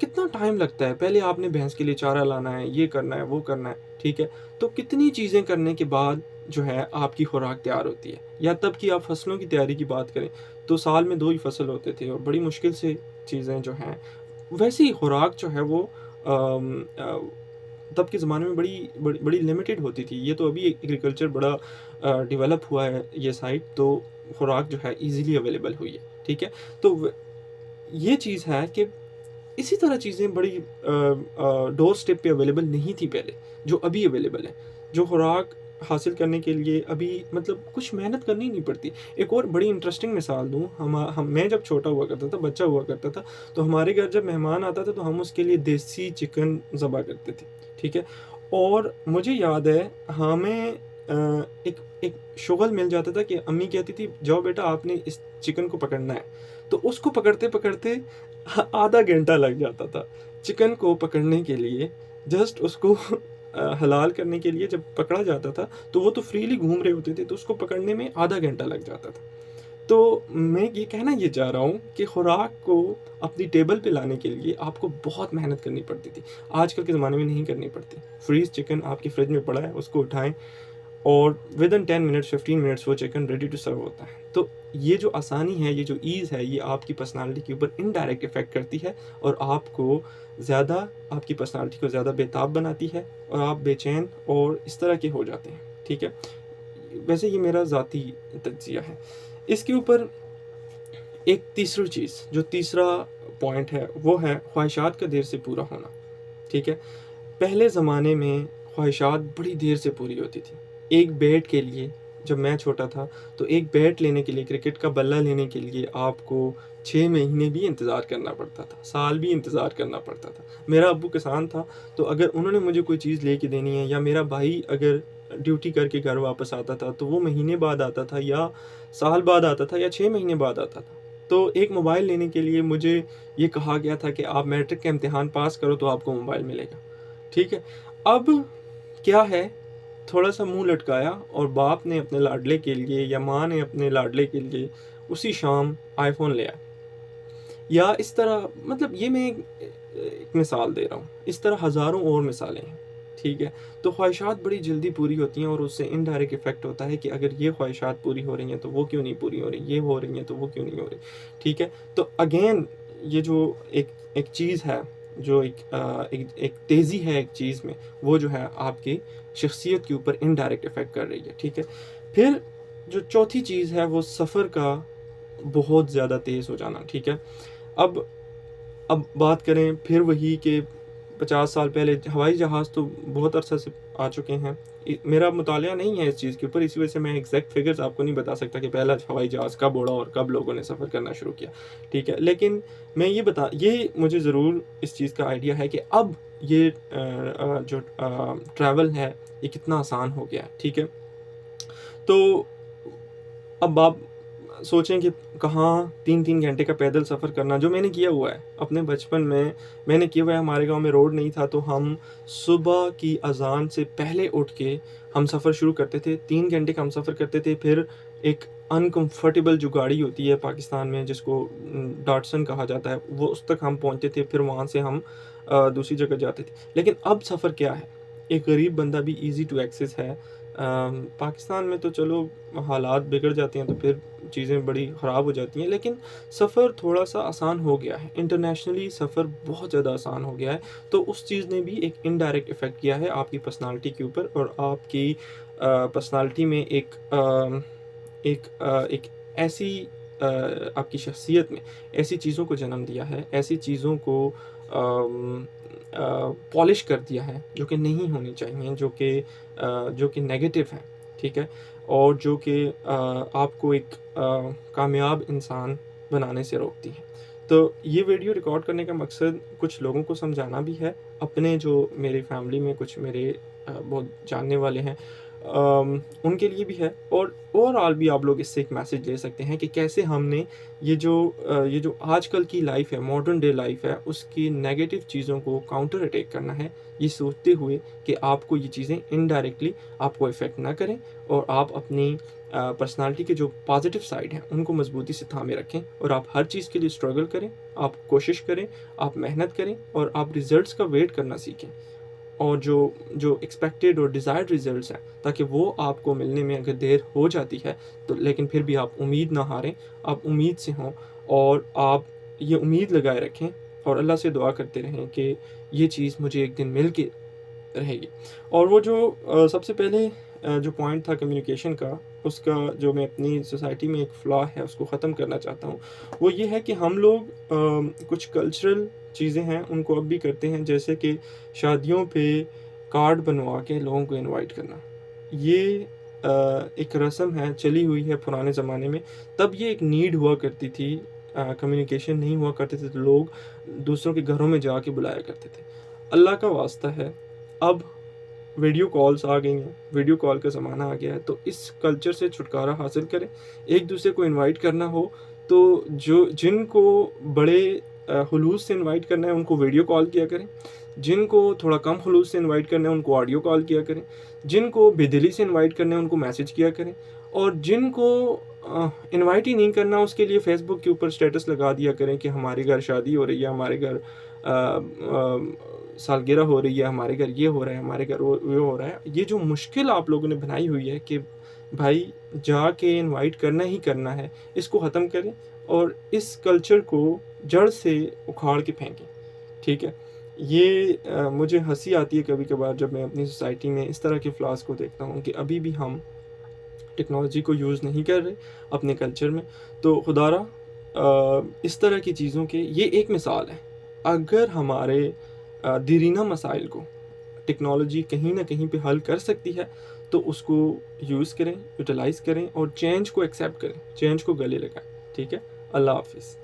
کتنا ٹائم لگتا ہے، پہلے آپ نے بھینس کے لیے چارہ لانا ہے، یہ کرنا ہے، وہ کرنا ہے، ٹھیک ہے، تو کتنی چیزیں کرنے کے بعد جو ہے آپ کی خوراک تیار ہوتی ہے. یا تب کہ آپ فصلوں کی تیاری کی بات کریں تو سال میں 2 ہی فصل ہوتے تھے اور بڑی مشکل سے چیزیں جو ہیں، ویسے ہی خوراک جو ہے وہ تب کے زمانے میں بڑی لمیٹڈ ہوتی تھی. یہ تو ابھی ایگریکلچر بڑا ڈیولپ ہوا ہے یہ سائٹ، تو خوراک جو ہے ایزیلی اویلیبل ہوئی ہے، ٹھیک ہے. تو یہ چیز ہے کہ اسی طرح چیزیں بڑی ڈور سٹیپ پہ اویلیبل نہیں تھی پہلے، جو ابھی اویلیبل ہیں. جو خوراک حاصل کرنے کے لیے ابھی مطلب کچھ محنت کرنی نہیں پڑتی. ایک اور بڑی انٹرسٹنگ مثال دوں، میں جب چھوٹا ہوا کرتا تھا، بچہ ہوا کرتا تھا، تو ہمارے گھر جب مہمان آتا تھا تو ہم اس کے لیے دیسی چکن ذبح کرتے تھے، ٹھیک ہے. اور مجھے یاد ہے ہمیں ایک شغل مل جاتا تھا کہ امی کہتی تھی جاؤ بیٹا آپ نے اس چکن کو پکڑنا ہے. تو اس کو پکڑتے پکڑتے آدھا گھنٹہ لگ جاتا تھا چکن کو پکڑنے کے لیے. جسٹ اس کو حلال کرنے کے لیے جب پکڑا جاتا تھا تو وہ تو فریلی گھوم رہے ہوتے تھے، تو اس کو پکڑنے میں آدھا گھنٹہ لگ جاتا تھا. تو میں یہ کہنا یہ چاہ رہا ہوں کہ خوراک کو اپنی ٹیبل پہ لانے کے لیے آپ کو بہت محنت کرنی پڑتی تھی. آج کل کے زمانے میں نہیں کرنی پڑتی. فریز چکن آپ کی فریج میں پڑا ہے، اس کو اٹھائیں اور ودن 10 منٹس 15 منٹس وہ چکن ریڈی ٹو سرو ہوتا ہے. تو یہ جو آسانی ہے، یہ جو ایز ہے، یہ آپ کی پرسنالٹی کے اوپر انڈائریکٹ افیکٹ کرتی ہے اور آپ کی پرسنالٹی کو زیادہ بےتاب بناتی ہے اور آپ بے چین اور اس طرح کے ہو جاتے ہیں، ٹھیک ہے. ویسے یہ میرا ذاتی تجزیہ ہے. اس کے اوپر ایک تیسرا پوائنٹ ہے، وہ ہے خواہشات کا دیر سے پورا ہونا، ٹھیک ہے. پہلے زمانے میں خواہشات بڑی دیر سے پوری ہوتی تھی. ایک بیٹ کے لیے، جب میں چھوٹا تھا تو ایک بیٹ لینے کے لیے، کرکٹ کا بلہ لینے کے لیے آپ کو 6 مہینے بھی انتظار کرنا پڑتا تھا، سال بھی انتظار کرنا پڑتا تھا. میرا ابو کسان تھا، تو اگر انہوں نے مجھے کوئی چیز لے کے دینی ہے، یا میرا بھائی اگر ڈیوٹی کر کے گھر واپس آتا تھا تو وہ مہینے بعد آتا تھا، یا سال بعد آتا تھا، یا 6 مہینے بعد آتا تھا. تو ایک موبائل لینے کے لیے مجھے یہ کہا گیا تھا کہ آپ میٹرک کا امتحان پاس کرو تو آپ کو موبائل ملے گا، ٹھیک ہے. اب کیا ہے، تھوڑا سا منہ لٹکایا اور باپ نے اپنے لاڈلے کے لیے یا ماں نے اپنے لاڈلے کے لیے اسی شام آئی فون لیا. یا اس طرح، مطلب یہ میں ایک مثال دے رہا ہوں، اس طرح ہزاروں اور مثالیں ہیں، ٹھیک ہے. تو خواہشات بڑی جلدی پوری ہوتی ہیں اور اس سے انڈائریکٹ افیکٹ ہوتا ہے کہ اگر یہ خواہشات پوری ہو رہی ہیں تو وہ کیوں نہیں پوری ہو رہی، یہ ہو رہی ہیں تو وہ کیوں نہیں ہو رہی، ٹھیک ہے. تو اگین یہ جو ایک چیز ہے، جو ایک تیزی ہے ایک چیز میں، وہ جو ہے آپ کی شخصیت کے اوپر انڈائریکٹ افیکٹ کر رہی ہے، ٹھیک ہے. پھر جو چوتھی چیز ہے وہ سفر کا بہت زیادہ تیز ہو جانا، ٹھیک ہے. اب بات کریں پھر وہی کہ 50 سال پہلے ہوائی جہاز تو بہت عرصہ سے آ چکے ہیں. میرا مطالعہ نہیں ہے اس چیز کے اوپر، اسی وجہ سے میں ایگزیکٹ فگرز آپ کو نہیں بتا سکتا کہ پہلا ہوائی جہاز کب اڑا اور کب لوگوں نے سفر کرنا شروع کیا، ٹھیک ہے. لیکن میں یہ مجھے ضرور اس چیز کا آئیڈیا ہے کہ اب یہ جو ٹریول ہے یہ کتنا آسان ہو گیا ہے، ٹھیک ہے. تو اب آپ سوچیں کہ کہاں 3 گھنٹے کا پیدل سفر کرنا، جو میں نے کیا ہوا ہے اپنے بچپن میں نے کیا ہوا ہے. ہمارے گاؤں میں روڈ نہیں تھا، تو ہم صبح کی اذان سے پہلے اٹھ کے ہم سفر شروع کرتے تھے. 3 گھنٹے کا ہم سفر کرتے تھے. پھر ایک انکمفرٹیبل جو گاڑی ہوتی ہے پاکستان میں جس کو ڈاٹسن کہا جاتا ہے، وہ اس تک ہم پہنچتے تھے، پھر وہاں سے ہم دوسری جگہ جاتے تھے. لیکن اب سفر کیا ہے، ایک غریب بندہ بھی ایزی ٹو ایکسیس ہے. پاکستان میں تو چلو حالات بگڑ جاتے ہیں تو پھر چیزیں بڑی خراب ہو جاتی ہیں، لیکن سفر تھوڑا سا آسان ہو گیا ہے. انٹرنیشنلی سفر بہت زیادہ آسان ہو گیا ہے. تو اس چیز نے بھی ایک انڈائریکٹ افیکٹ کیا ہے آپ کی پرسنالٹی کے اوپر، اور آپ کی پرسنالٹی میں ایک ایسی آپ کی شخصیت میں ایسی چیزوں کو جنم دیا ہے، ایسی چیزوں کو پالش کر دیا ہے جو کہ نہیں ہونی چاہیے، جو کہ نیگیٹو ہیں، ٹھیک ہے. اور جو کہ آپ کو ایک کامیاب انسان بنانے سے روکتی ہے. تو یہ ویڈیو ریکارڈ کرنے کا مقصد کچھ لوگوں کو سمجھانا بھی ہے، اپنے جو میری فیملی میں کچھ میرے بہت جاننے والے ہیں ان کے لیے بھی ہے، اور اوور آل بھی آپ لوگ اس سے ایک میسیج لے سکتے ہیں کہ کیسے ہم نے یہ جو آج کل کی لائف ہے، ماڈرن ڈے لائف ہے، اس کی نیگیٹو چیزوں کو کاؤنٹر اٹیک کرنا ہے، یہ سوچتے ہوئے کہ آپ کو یہ چیزیں انڈائریکٹلی آپ کو افیکٹ نہ کریں، اور آپ اپنی پرسنالٹی کے جو پازیٹیو سائڈ ہیں ان کو مضبوطی سے تھامے رکھیں، اور آپ ہر چیز کے لیے اسٹرگل کریں، آپ کوشش کریں، آپ محنت کریں، اور آپ ریزلٹس کا ویٹ کرنا سیکھیں، اور جو ایکسپیکٹیڈ اور ڈیزائرڈ ریزلٹس ہیں تاکہ وہ آپ کو ملنے میں اگر دیر ہو جاتی ہے تو لیکن پھر بھی آپ امید نہ ہاریں، آپ امید سے ہوں، اور آپ یہ امید لگائے رکھیں اور اللہ سے دعا کرتے رہیں کہ یہ چیز مجھے ایک دن مل کے رہے گی۔ اور وہ جو سب سے پہلے جو پوائنٹ تھا کمیونیکیشن کا، اس کا جو میں اپنی سوسائٹی میں ایک فلا ہے اس کو ختم کرنا چاہتا ہوں، وہ یہ ہے کہ ہم لوگ کچھ کلچرل چیزیں ہیں ان کو اب بھی کرتے ہیں، جیسے کہ شادیوں پہ کارڈ بنوا کے لوگوں کو انوائٹ کرنا۔ یہ ایک رسم ہے، چلی ہوئی ہے پرانے زمانے میں، تب یہ ایک نیڈ ہوا کرتی تھی، کمیونیکیشن نہیں ہوا کرتے تھے تو لوگ دوسروں کے گھروں میں جا کے بلایا کرتے تھے۔ اللہ کا واسطہ ہے، اب ویڈیو کالز آ گئی ہیں، ویڈیو کال کا زمانہ آ گیا ہے، تو اس کلچر سے چھٹکارا حاصل کریں۔ ایک دوسرے کو انوائٹ کرنا ہو تو جن کو بڑے خلوص سے انوائٹ کرنا ہے ان کو ویڈیو کال کیا کریں، جن کو تھوڑا کم خلوص سے انوائٹ کرنا ہے ان کو آڈیو کال کیا کریں، جن کو بے دلی سے انوائٹ کرنا ہے ان کو میسیج کیا کریں، اور جن کو انوائٹ ہی نہیں کرنا اس کے لیے فیس بک کے اوپر اسٹیٹس لگا دیا کریں کہ ہمارے گھر شادی ہو رہی ہے، ہمارے گھر سالگرہ ہو رہی ہے، ہمارے گھر یہ ہو رہا ہے، ہمارے گھر وہ ہو رہا ہے۔ یہ جو مشکل آپ لوگوں نے بنائی ہوئی ہے کہ بھائی جا کے انوائٹ کرنا ہی کرنا ہے، اس کو ختم کریں اور اس کلچر کو جڑ سے اکھاڑ کے پھینکیں، ٹھیک ہے؟ یہ مجھے ہنسی آتی ہے کبھی کبھار جب میں اپنی سوسائٹی میں اس طرح کے فلاس کو دیکھتا ہوں کہ ابھی بھی ہم ٹیکنالوجی کو یوز نہیں کر رہے اپنے کلچر میں۔ تو خدا را اس طرح کی چیزوں کے یہ ایک مثال ہے، اگر ہمارے دیرینہ مسائل کو ٹیکنالوجی کہیں نہ کہیں پہ حل کر سکتی ہے تو اس کو یوز کریں، یوٹیلائز کریں، اور چینج کو ایکسیپٹ کریں، چینج کو گلے لگائیں، ٹھیک ہے؟ اللہ حافظ۔